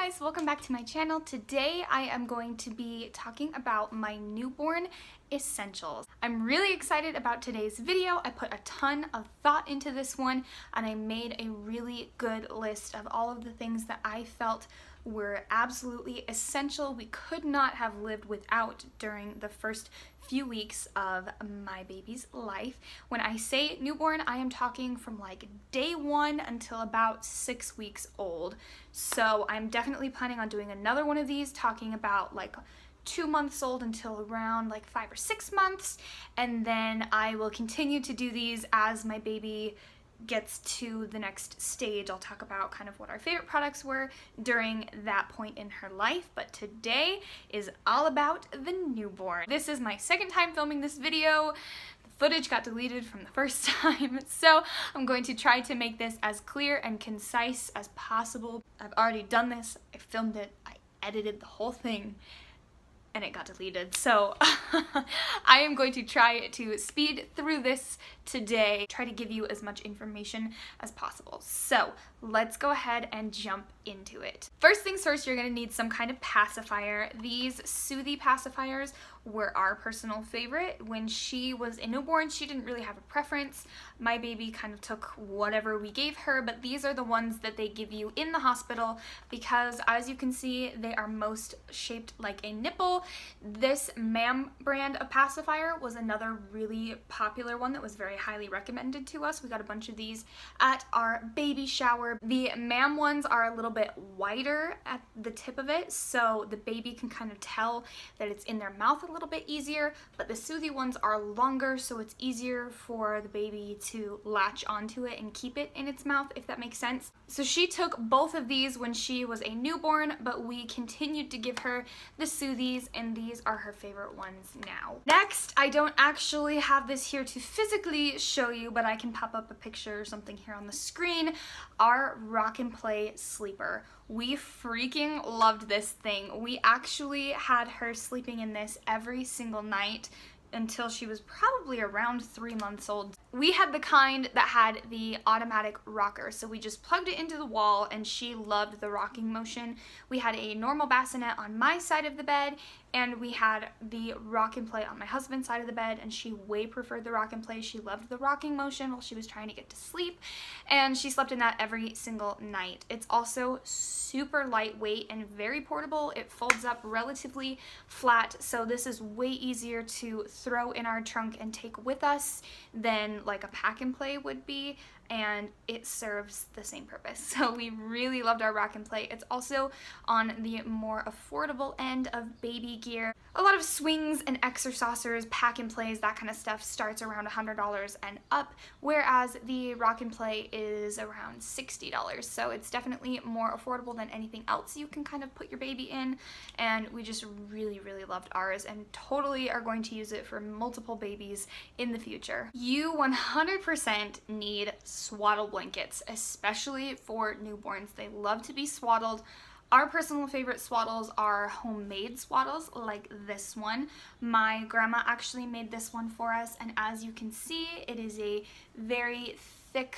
Hi guys, welcome back to my channel. Today I am going to be talking about my newborn essentials. I'm really excited about today's video. I put a ton of thought into this one and I made a really good list of all of the things that I felt were absolutely essential, we could not have lived without during the first few weeks of my baby's life. When I say newborn, I am talking from like day 1 until about 6 weeks old. So I'm definitely planning on doing another one of these, talking about like 2 months old until around like 5 or 6 months, and then I will continue to do these as my baby gets to the next stage. I'll talk about kind of what our favorite products were during that point in her life, but today is all about the newborn. This is my second time filming this video. The footage got deleted from the first time, so I'm going to try to make this as clear and concise as possible. I've already done this, I filmed it, I edited the whole thing, and it got deleted. So I am going to try to speed through this today, try to give you as much information as possible. So let's go ahead and jump into it. First things first, you're gonna need some kind of pacifier. These Soothy pacifiers were our personal favorite. When she was a newborn, she didn't really have a preference. My baby kind of took whatever we gave her, but these are the ones that they give you in the hospital because, as you can see, they are most shaped like a nipple. This MAM brand of pacifier was another really popular one that was very highly recommended to us. We got a bunch of these at our baby shower. The MAM ones are a little bit wider at the tip of it, so the baby can kind of tell that it's in their mouth a little bit easier, but the Soothy ones are longer, so it's easier for the baby to latch onto it and keep it in its mouth, if that makes sense. So she took both of these when she was a newborn, but we continued to give her the Soothies, and these are her favorite ones now. Next, I don't actually have this here to physically show you, but I can pop up a picture or something here on the screen. Our Rock and Play sleeper. We freaking loved this thing. We actually had her sleeping in this every single night until she was probably around 3 months old. We had the kind that had the automatic rocker, so we just plugged it into the wall and she loved the rocking motion. We had a normal bassinet on my side of the bed and we had the Rock and Play on my husband's side of the bed, and she way preferred the Rock and Play. She loved the rocking motion while she was trying to get to sleep, and she slept in that every single night. It's also super lightweight and very portable. It folds up relatively flat, so this is way easier to throw in our trunk and take with us than like a Pack and Play would be, and it serves the same purpose. So we really loved our Rock and Play. It's also on the more affordable end of baby gear. A lot of swings and exercisers, Pack and Plays, that kind of stuff starts around $100 and up, whereas the Rock and Play is around $60. So it's definitely more affordable than anything else you can kind of put your baby in, and we just really, really loved ours and totally are going to use it for multiple babies in the future. You 100% need swaddle blankets, especially for newborns. They love to be swaddled. Our personal favorite swaddles are homemade swaddles like this one. My grandma actually made this one for us, and as you can see, it is a very thick,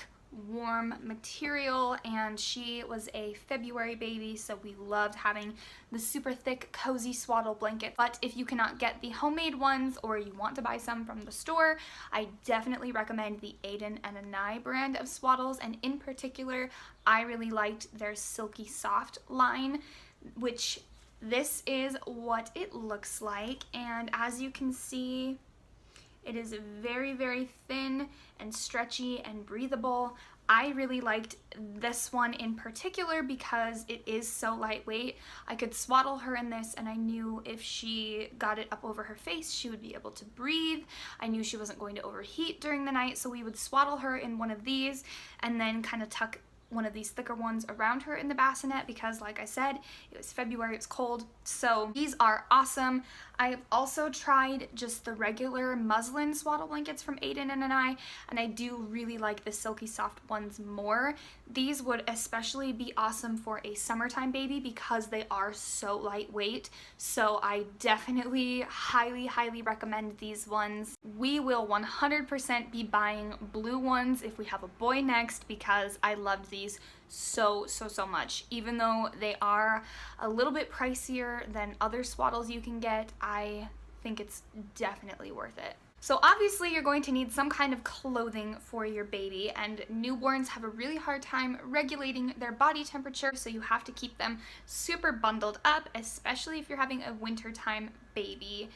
warm material, and she was a February baby, so we loved having the super thick cozy swaddle blanket. But if you cannot get the homemade ones or you want to buy some from the store, I definitely recommend the Aiden and Anai brand of swaddles, and in particular I really liked their Silky Soft line, which this is what it looks like, and as you can see, it is very, very thin and stretchy and breathable. I really liked this one in particular because it is so lightweight. I could swaddle her in this and I knew if she got it up over her face, she would be able to breathe. I knew she wasn't going to overheat during the night, so we would swaddle her in one of these and then kind of tuck one of these thicker ones around her in the bassinet because, like I said, it was February, it's cold, so these are awesome. I've also tried just the regular muslin swaddle blankets from Aiden and I do really like the Silky Soft ones more. These would especially be awesome for a summertime baby because they are so lightweight, so I definitely highly, highly recommend these ones. We will 100% be buying blue ones if we have a boy next because I loved these babies so much. Even though they are a little bit pricier than other swaddles you can get, I think it's definitely worth it. So obviously you're going to need some kind of clothing for your baby, and newborns have a really hard time regulating their body temperature, so you have to keep them super bundled up, especially if you're having a wintertime baby.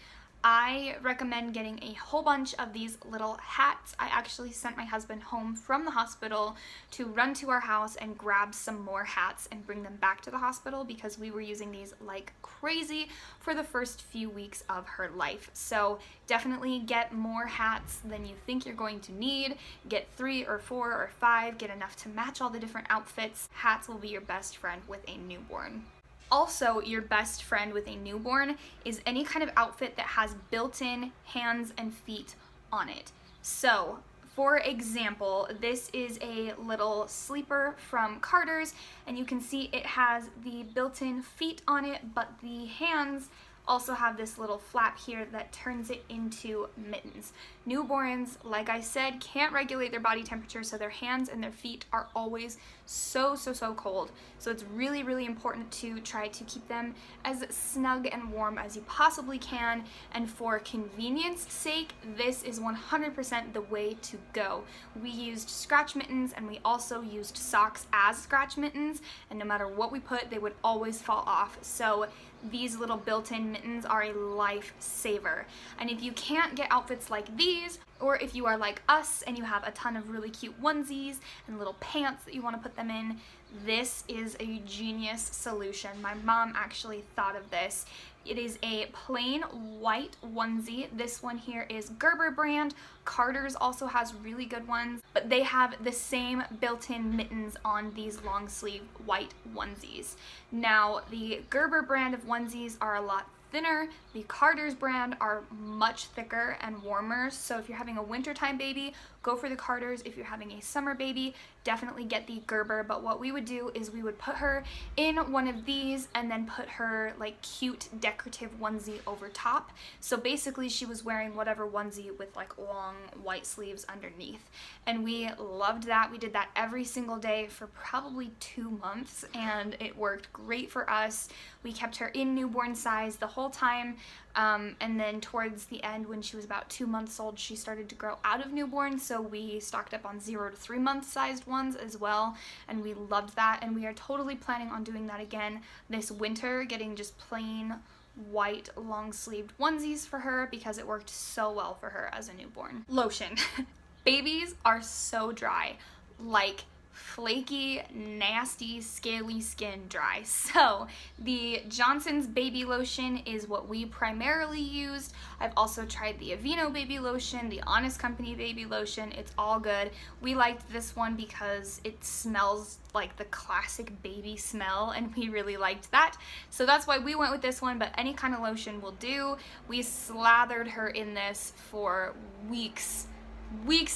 I recommend getting a whole bunch of these little hats. I actually sent my husband home from the hospital to run to our house and grab some more hats and bring them back to the hospital because we were using these like crazy for the first few weeks of her life. So definitely get more hats than you think you're going to need. Get 3 or 4 or 5, get enough to match all the different outfits. Hats will be your best friend with a newborn. Also, your best friend with a newborn is any kind of outfit that has built-in hands and feet on it. So, for example, this is a little sleeper from Carter's, and you can see it has the built-in feet on it, but the hands also have this little flap here that turns it into mittens. Newborns, like I said, can't regulate their body temperature, so their hands and their feet are always so cold. So it's really important to try to keep them as snug and warm as you possibly can, and for convenience sake, this is 100% the way to go. We used scratch mittens, and we also used socks as scratch mittens, and no matter what we put, they would always fall off. So these little built-in mittens are a lifesaver. And if you can't get outfits like these, or if you are like us and you have a ton of really cute onesies and little pants that you want to put them in, this is a genius solution. My mom actually thought of this. It is a plain white onesie. This one here is Gerber brand. Carter's also has really good ones, but they have the same built-in mittens on these long sleeve white onesies. Now, the Gerber brand of onesies are a lot thinner. The Carter's brand are much thicker and warmer, so if you're having a wintertime baby, go for the Carter's. If you're having a summer baby, definitely get the Gerber. But what we would do is we would put her in one of these and then put her like cute decorative onesie over top. So basically she was wearing whatever onesie with like long white sleeves underneath, and we loved that. We did that every single day for probably 2 months, and it worked great for us. We kept her in newborn size the whole time, and then towards the end, when she was about 2 months old, she started to grow out of newborn, so we stocked up on 0 to 3 month sized ones as well, and we loved that, and we are totally planning on doing that again this winter, getting just plain white long sleeved onesies for her because it worked so well for her as a newborn. Lotion. Babies are so dry, like flaky, nasty, scaly skin dry. So the Johnson's baby lotion is what we primarily used. I've also tried the Aveeno baby lotion, the Honest Company baby lotion. It's all good. We liked this one because it smells like the classic baby smell, and we really liked that. So that's why we went with this one, but any kind of lotion will do. We slathered her in this for weeks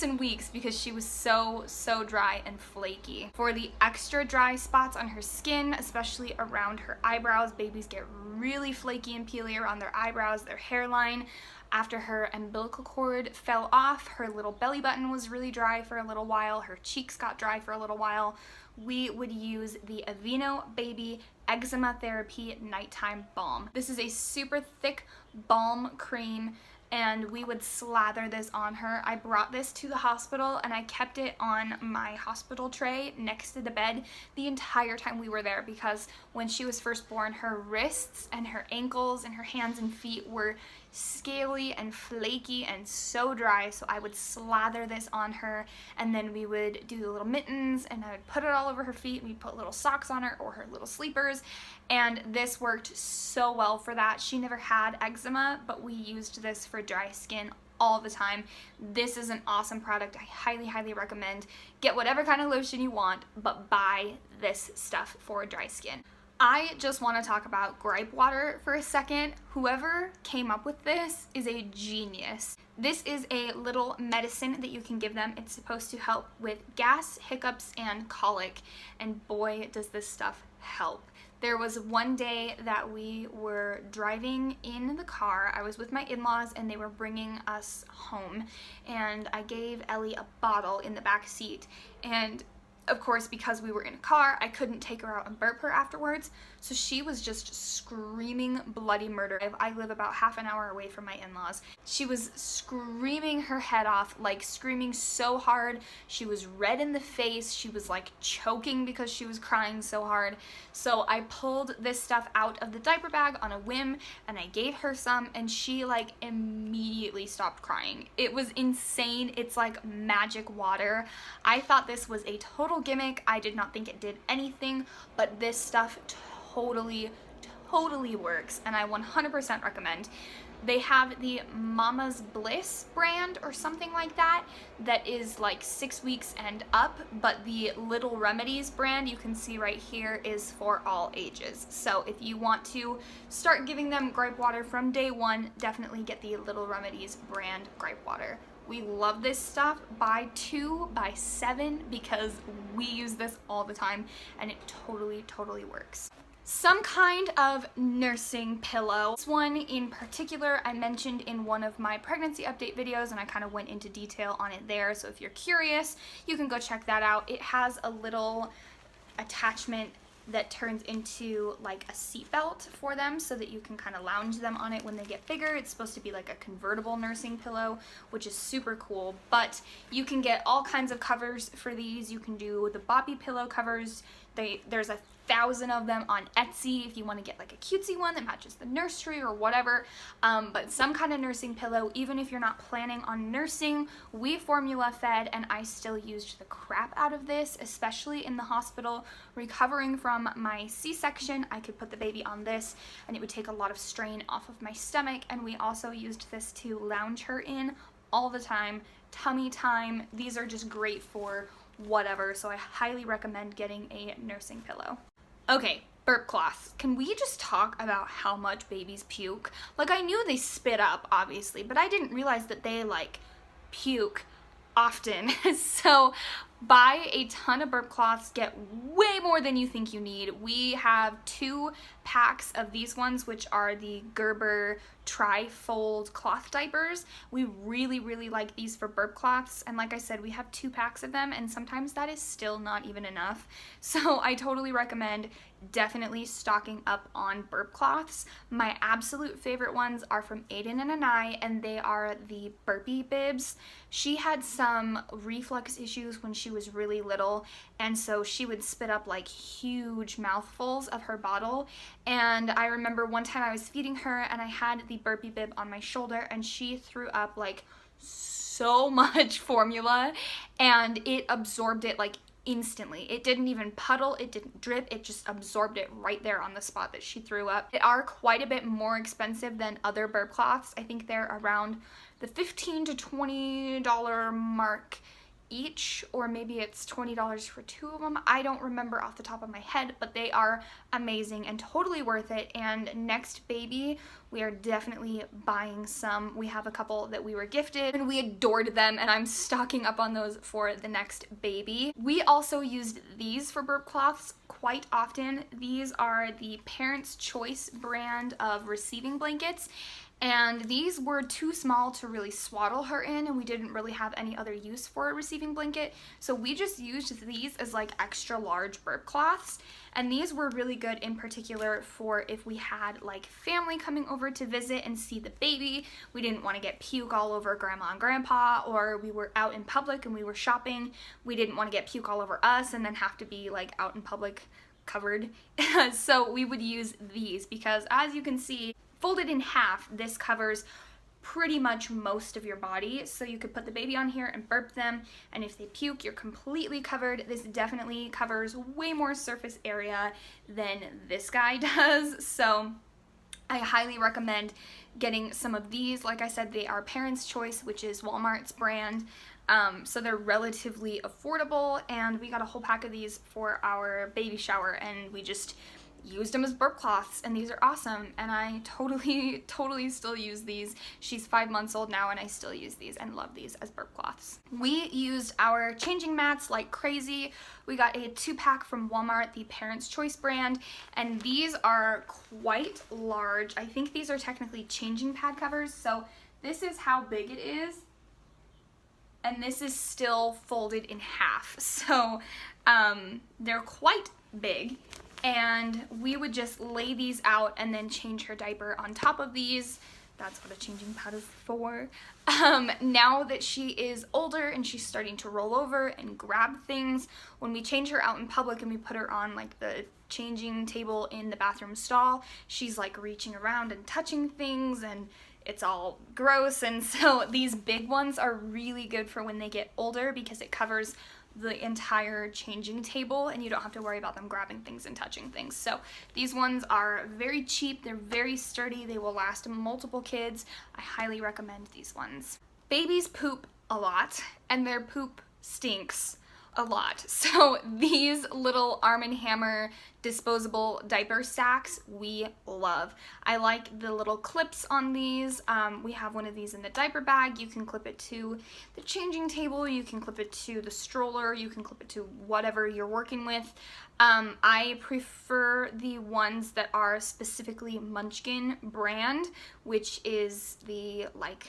and weeks because she was so dry and flaky. For the extra dry spots on her skin, especially around her eyebrows, babies get really flaky and peely around their eyebrows, their hairline. After her umbilical cord fell off, her little belly button was really dry for a little while, her cheeks got dry for a little while. We would use the Aveeno Baby Eczema Therapy Nighttime Balm. This is a super thick balm cream, and we would slather this on her. I brought this to the hospital and I kept it on my hospital tray next to the bed the entire time we were there, because when she was first born, her wrists and her ankles and her hands and feet were scaly and flaky and so dry, so I would slather this on her, and then we would do the little mittens and I would put it all over her feet, and we'd put little socks on her or her little sleepers, and this worked so well for that. She never had eczema, but we used this for dry skin all the time. This is an awesome product. I highly recommend. Get whatever kind of lotion you want, but buy this stuff for dry skin. I just want to talk about gripe water for a second. Whoever came up with this is a genius. This is a little medicine that you can give them. It's supposed to help with gas, hiccups, and colic, and boy, does this stuff help. There was one day that we were driving in the car. I was with my in-laws and they were bringing us home, and I gave Ellie a bottle in the back seat, and Of course, because we were in a car, I couldn't take her out and burp her afterwards, so she was just screaming bloody murder. I live about half an hour away from my in-laws. She was screaming her head off, like screaming so hard. She was red in the face. She was like choking because she was crying so hard. So I pulled this stuff out of the diaper bag on a whim and I gave her some, and she like immediately stopped crying. It was insane. It's like magic water. I thought this was a total gimmick. I did not think it did anything, but this stuff totally works, and I 100% recommend. They have the Mama's Bliss brand or something like that that is like 6 weeks and up, but the Little Remedies brand you can see right here is for all ages. So if you want to start giving them gripe water from day one, definitely get the Little Remedies brand gripe water. We love this stuff. Buy 2, buy 7, because we use this all the time and it totally works. Some kind of nursing pillow. This one in particular I mentioned in one of my pregnancy update videos, and I kind of went into detail on it there, so if you're curious you can go check that out. It has a little attachment that turns into like a seat belt for them so that you can kind of lounge them on it when they get bigger. It's supposed to be like a convertible nursing pillow, which is super cool, but you can get all kinds of covers for these. You can do the boppy pillow covers. There's 1,000 of them on Etsy if you want to get like a cutesy one that matches the nursery or whatever, but some kind of nursing pillow. Even if you're not planning on nursing, we formula fed and I still used the crap out of this, especially in the hospital recovering from my C-section. I could put the baby on this and it would take a lot of strain off of my stomach, and we also used this to lounge her in all the time. Tummy time. These are just great for whatever, so I highly recommend getting a nursing pillow. Okay, burp cloths. Can we just talk about how much babies puke? Like, I knew they spit up, obviously, but I didn't realize that they, like, puke often. So buy a ton of burp cloths, get way more than you think you need. We have 2 packs of these ones, which are the Gerber tri-fold cloth diapers. We really like these for burp cloths, and like I said, we have 2 packs of them, and sometimes that is still not even enough. So I totally recommend definitely stocking up on burp cloths. My absolute favorite ones are from Aiden and Anai, and they are the burpee bibs. She had some reflux issues when she was really little, and so she would spit up like huge mouthfuls of her bottle. And I remember one time I was feeding her and I had the burpee bib on my shoulder, and she threw up like so much formula and it absorbed it like instantly. It didn't even puddle, it didn't drip, it just absorbed it right there on the spot that she threw up. They are quite a bit more expensive than other burp cloths. I think they're around the $15 to $20 mark each, or maybe it's $20 for 2 of them. I don't remember off the top of my head, but they are amazing and totally worth it. And next baby, we are definitely buying some. We have a couple that we were gifted and we adored them, and I'm stocking up on those for the next baby. We also used these for burp cloths quite often. These are the Parents' Choice brand of receiving blankets, and these were too small to really swaddle her in, and we didn't really have any other use for a receiving blanket, so we just used these as like extra large burp cloths. And these were really good in particular for if we had like family coming over to visit and see the baby. We didn't want to get puke all over grandma and grandpa, or we were out in public and we were shopping. We didn't want to get puke all over us and then have to be like out in public covered. So we would use these because, as you can see, folded in half, this covers pretty much most of your body. So you could put the baby on here and burp them, and if they puke, you're completely covered. This definitely covers way more surface area than this guy does. So I highly recommend getting some of these. Like I said, they are Parents' Choice, which is Walmart's brand. So they're relatively affordable, and we got a whole pack of these for our baby shower, and we just used them as burp cloths, and these are awesome, and I totally still use these. She's 5 months old now and I still use these and love these as burp cloths. We used our changing mats like crazy. We got a 2-pack from Walmart, the Parents' Choice brand, and these are quite large. I think these are technically changing pad covers, so this is how big it is. and this is still folded in half. So they're quite big, and we would just lay these out and then change her diaper on top of these. That's what a changing pad is for. Now that she is older and she's starting to roll over and grab things, when we change her out in public and we put her on like the changing table in the bathroom stall, she's like reaching around and touching things, and it's all gross. And so these big ones are really good for when they get older because it covers the entire changing table and you don't have to worry about them grabbing things and touching things. So these ones are very cheap, they're very sturdy, they will last multiple kids. I highly recommend these ones. Babies poop a lot and their poop stinks a lot. So these little Arm & Hammer disposable diaper sacks we love. I like the little clips on these. We have one of these in the diaper bag. You can clip it to the changing table, you can clip it to the stroller, you can clip it to whatever you're working with. I prefer the ones that are specifically Munchkin brand, which is the like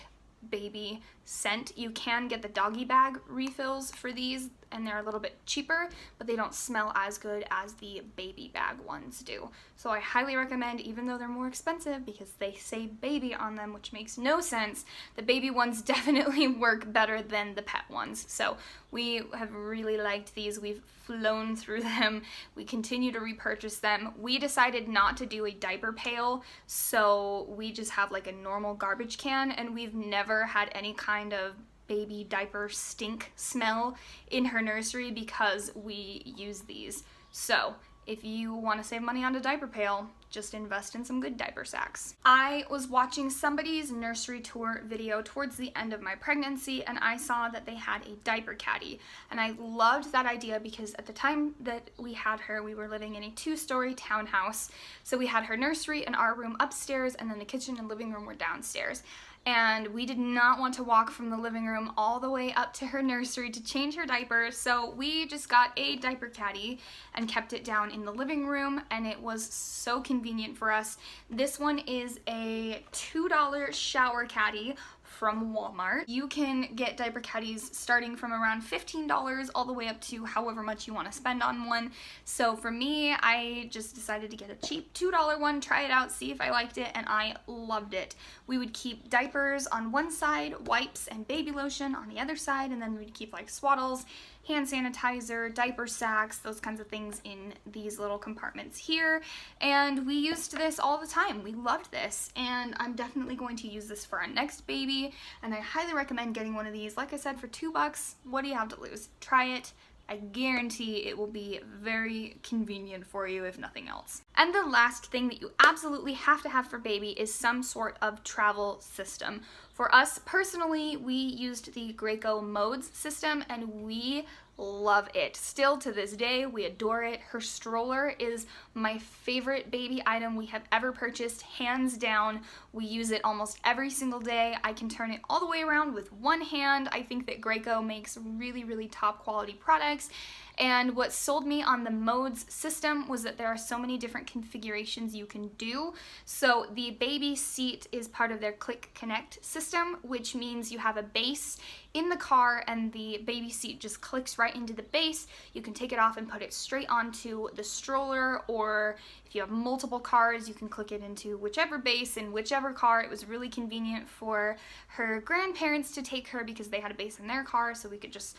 baby scent. You can get the doggy bag refills for these and they're a little bit cheaper, but they don't smell as good as the baby bag ones do. So I highly recommend, even though they're more expensive because they say baby on them, which makes no sense, the baby ones definitely work better than the pet ones. So we have really liked these. We've flown through them. We continue to repurchase them. We decided not to do a diaper pail, so we just have like a normal garbage can, and we've never had any kind of baby diaper stink smell in her nursery because we use these. So if you want to save money on a diaper pail, just invest in some good diaper sacks. I was watching somebody's nursery tour video towards the end of my pregnancy, and I saw that they had a diaper caddy, and I loved that idea because at the time that we had her, we were living in a 2-story townhouse. So we had her nursery and our room upstairs, and then the kitchen and living room were downstairs. And we did not want to walk from the living room all the way up to her nursery to change her diaper, so we just got a diaper caddy and kept it down in the living room, and it was so convenient for us. This one is a $2 shower caddy from Walmart. You can get diaper caddies starting from around $15 all the way up to however much you want to spend on one. So for me, I just decided to get a cheap $2 one, try it out, see if I liked it, and I loved it. We would keep diapers on one side, wipes and baby lotion on the other side, and then we'd keep like swaddles, hand sanitizer, diaper sacks, those kinds of things in these little compartments here. And we used this all the time. We loved this, and I'm definitely going to use this for our next baby, and I highly recommend getting one of these. Like I said, for $2, what do you have to lose? Try it. I guarantee it will be very convenient for you, if nothing else. And the last thing that you absolutely have to have for baby is some sort of travel system. For us personally, we used the Graco Modes system, and we love it. Still to this day, we adore it. Her stroller is my favorite baby item we have ever purchased, hands down. We use it almost every single day. I can turn it all the way around with one hand. I think that Graco makes really, really top quality products. And what sold me on the Modes system was that there are so many different configurations you can do. So the baby seat is part of their Click Connect system, which means you have a base in the car and the baby seat just clicks right into the base. You can take it off and put it straight onto the stroller, or if you have multiple cars, you can click it into whichever base in whichever car. It was really convenient for her grandparents to take her because they had a base in their car, so we could just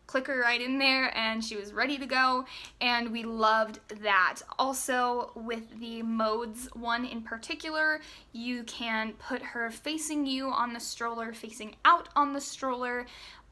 click her right in there and she was ready to go, and we loved that. Also, with the Modes one in particular, you can put her facing you on the stroller, facing out on the stroller,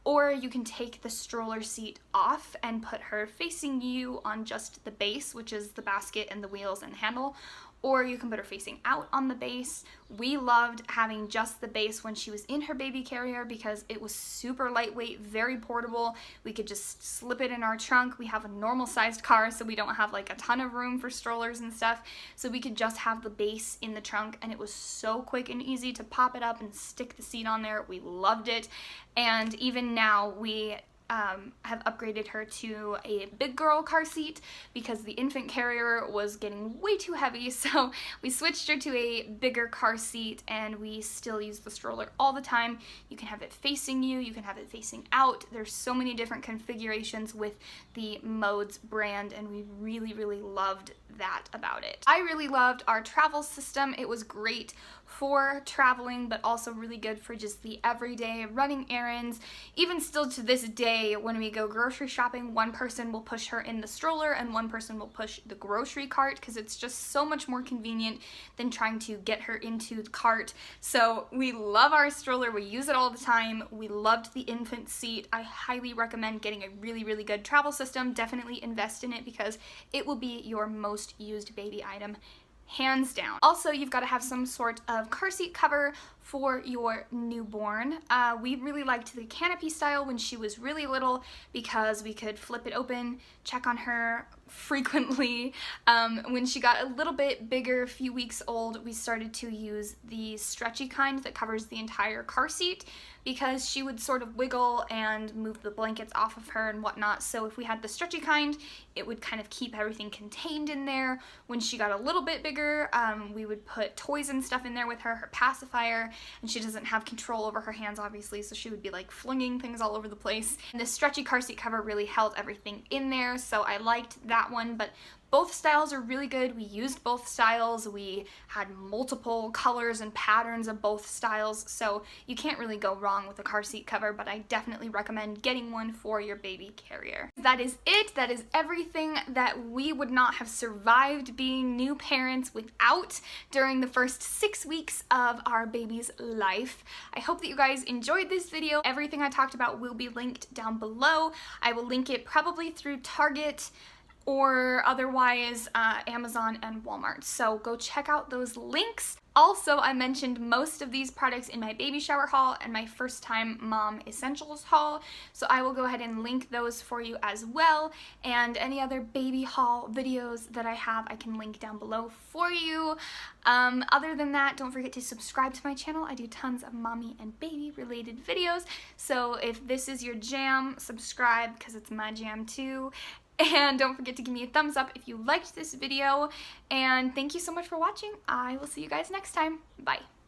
or you can take the stroller seat off and put her facing you on just the base, which is the basket and the wheels and the handle, or you can put her facing out on the base. We loved having just the base when she was in her baby carrier because it was super lightweight, very portable. We could just slip it in our trunk. We have a normal sized car, so we don't have like a ton of room for strollers and stuff. So we could just have the base in the trunk, and it was so quick and easy to pop it up and stick the seat on there. We loved it. And even now, we have upgraded her to a big girl car seat because the infant carrier was getting way too heavy, so we switched her to a bigger car seat, and we still use the stroller all the time. You can have it facing you, you can have it facing out. There's so many different configurations with the Modes brand, and we really loved that about it. I really loved our travel system. It was great for traveling, but also really good for just the everyday running errands. Even still to this day, when we go grocery shopping, one person will push her in the stroller and one person will push the grocery cart, because it's just so much more convenient than trying to get her into the cart. So we love our stroller, we use it all the time. We loved the infant seat. I highly recommend getting a really good travel system. Definitely invest in it because it will be your most used baby item, hands down. Also, you've got to have some sort of car seat cover for your newborn. We really liked the canopy style when she was really little because we could flip it open, check on her frequently. When she got a little bit bigger, a few weeks old, we started to use the stretchy kind that covers the entire car seat because she would sort of wiggle and move the blankets off of her and whatnot. So if we had the stretchy kind, it would kind of keep everything contained in there. When she got a little bit bigger, we would put toys and stuff in there with her, her pacifier, and she doesn't have control over her hands obviously, so she would be like flinging things all over the place. And the stretchy car seat cover really held everything in there, so I liked that one. But both styles are really good. We used both styles. We had multiple colors and patterns of both styles, so you can't really go wrong with a car seat cover, but I definitely recommend getting one for your baby carrier. That is it. That is everything that we would not have survived being new parents without during the first 6 weeks of our baby's life. I hope that you guys enjoyed this video. Everything I talked about will be linked down below. I will link it probably through Target or otherwise Amazon and Walmart. So go check out those links. Also, I mentioned most of these products in my baby shower haul and my first time mom essentials haul, so I will go ahead and link those for you as well, and any other baby haul videos that I have I can link down below for you. Other than that, don't forget to subscribe to my channel. I do tons of mommy and baby related videos, so if this is your jam, subscribe because it's my jam too. And don't forget to give me a thumbs up if you liked this video. And thank you so much for watching. I will see you guys next time. Bye.